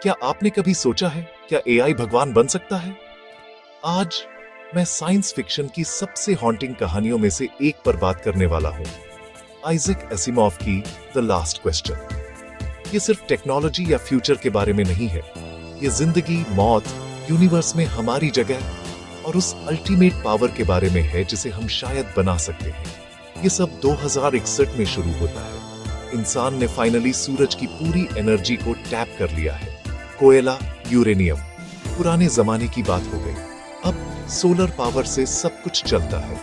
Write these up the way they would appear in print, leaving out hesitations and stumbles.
क्या आपने कभी सोचा है क्या एआई भगवान बन सकता है? आज मैं साइंस फिक्शन की सबसे हॉन्टिंग कहानियों में से एक पर बात करने वाला हूं, आइजैक एसिमोव की द लास्ट क्वेश्चन। ये सिर्फ टेक्नोलॉजी या फ्यूचर के बारे में नहीं है, ये जिंदगी, मौत, यूनिवर्स में हमारी जगह और उस अल्टीमेट पावर के बारे में है जिसे हम शायद बना सकते हैं। ये सब 2061 में शुरू होता है। इंसान ने फाइनली सूरज की पूरी एनर्जी को टैप कर लिया है। कोयला, यूरेनियम, पुराने जमाने की बात हो गई। अब सोलर पावर से सब कुछ चलता है।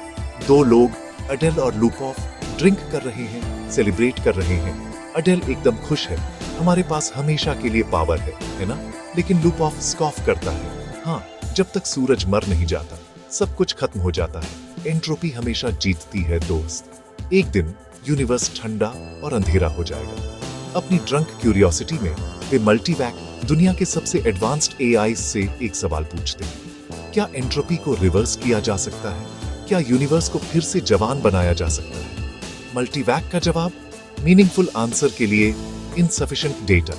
दो लोग, अडेल और लुपोफ, ड्रिंक कर रहे हैं, सेलिब्रेट कर रहे हैं। अडेल एकदम खुश है, हमारे पास हमेशा के लिए पावर है ना? लेकिन लुपोफ स्कॉफ करता है, हाँ, जब तक सूरज मर नहीं जाता सब कुछ खत्म हो जाता है। एंट्रोपी हमेशा जीतती है दोस्त। एक दिन यूनिवर्स ठंडा और अंधेरा हो जाएगा। अपनी ड्रंक क्यूरियोसिटी में वे मल्टीवैक, दुनिया के सबसे एडवांस्ड एआई से एक सवाल पूछते हैं, क्या एंट्रोपी को रिवर्स किया जा सकता है? क्या यूनिवर्स को फिर से जवान बनाया जा सकता है? मल्टीवैक का जवाब, मीनिंगफुल आंसर के लिए इनसफिशिएंट डेटा।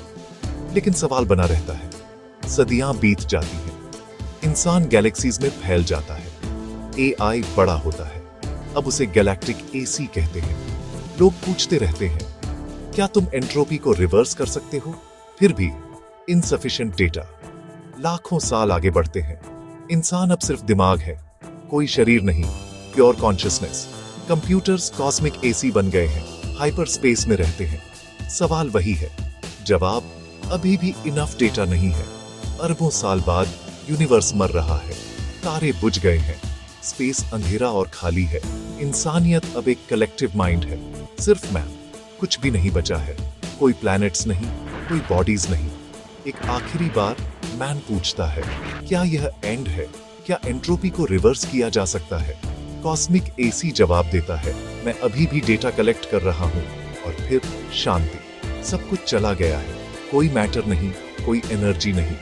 लेकिन सवाल बना रहता है। सदियां बीत जाती हैं, इंसान गैलेक्सीज में फैल जाता है, एआई बड़ा होता है, अब उसे गैलेक्टिक एसी कहते हैं। लोग पूछते रहते हैं, क्या तुम एंट्रोपी को रिवर्स कर सकते हो? फिर भी इनसफिशिएंट डेटा। लाखों साल आगे बढ़ते हैं, इंसान अब सिर्फ दिमाग है, कोई शरीर नहीं, pure consciousness. Computers cosmic AC बन गए हैं, हाइपर स्पेस में रहते हैं। सवाल वही है, जवाब अभी भी इनफ डेटा नहीं है। अरबों साल बाद यूनिवर्स मर रहा है, तारे बुझ गए हैं, स्पेस अंधेरा और खाली है। इंसानियत अब एक कलेक्टिव माइंड है, सिर्फ मैन, कुछ भी नहीं बचा है। कोई प्लैनेट्स नहीं, कोई बॉडीज नहीं। एक आखिरी बार मैन पूछता है, क्या यह एंड है? क्या एंट्रोपी को रिवर्स किया जा सकता है? कॉस्मिक एसी जवाब देता है, मैं अभी भी डेटा कलेक्ट कर रहा हूं। और फिर शांति, सब कुछ चला गया है, कोई मैटर नहीं, कोई एनर्जी नहीं,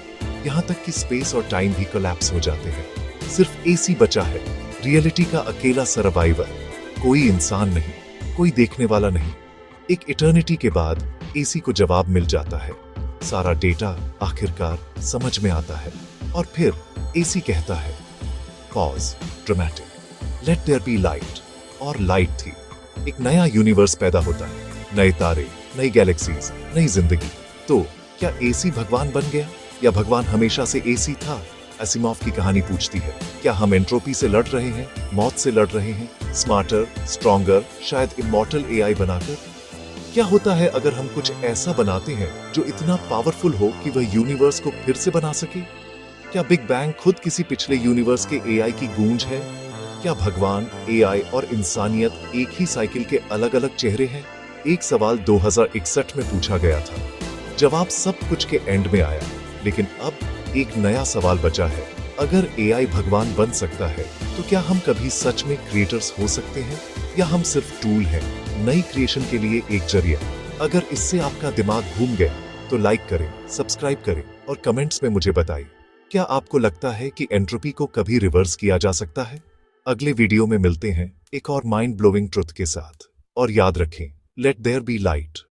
यहां तक कि स्पेस और टाइम भी कोलैप्स हो जाते हैं। सिर्फ एसी बचा है, रियलिटी का अकेला सर्वाइवर। कोई इंसान नहीं, कोई देखने वाला नहीं। एक इटर्निटी के बाद एसी को जवाब मिल जाता है, सारा डेटा आखिरकार समझ में आता है। और फिर एसी कहता है, pause, dramatic, let there be light. और लाइट थी, एक नया यूनिवर्स पैदा होता है, नए तारे, नई गैलेक्सीज, नई जिंदगी। तो क्या एसी भगवान बन गया या भगवान हमेशा से एसी था? एसिमोव की कहानी पूछती है, क्या हम एंट्रोपी से लड़ रहे हैं, मौत से लड़ रहे हैं, स्मार्टर, स्ट्रॉन्गर, शायद इमॉर्टल एआई बनाकर? क्या होता है अगर हम कुछ ऐसा बनाते हैं जो इतना पावरफुल हो कि वह यूनिवर्स को फिर से बना सके? क्या बिग बैंग खुद किसी पिछले यूनिवर्स के एआई की गूंज है? क्या भगवान, एआई और इंसानियत एक ही साइकिल के अलग अलग चेहरे हैं? एक सवाल 2061 में पूछा गया था, जवाब सब कुछ के एंड में आया। लेकिन अब एक नया सवाल बचा है, अगर एआई भगवान बन सकता है तो क्या हम कभी सच में क्रिएटर्स हो सकते हैं या हम सिर्फ टूल हैं, नई क्रिएशन के लिए एक जरिया? अगर इससे आपका दिमाग घूम गया तो लाइक करें, सब्सक्राइब करें और कमेंट्स में मुझे बताइए, क्या आपको लगता है कि एंट्रोपी को कभी रिवर्स किया जा सकता है? अगले वीडियो में मिलते हैं एक और माइंड ब्लोइंग ट्रुथ के साथ। और याद रखें, लेट देयर बी लाइट।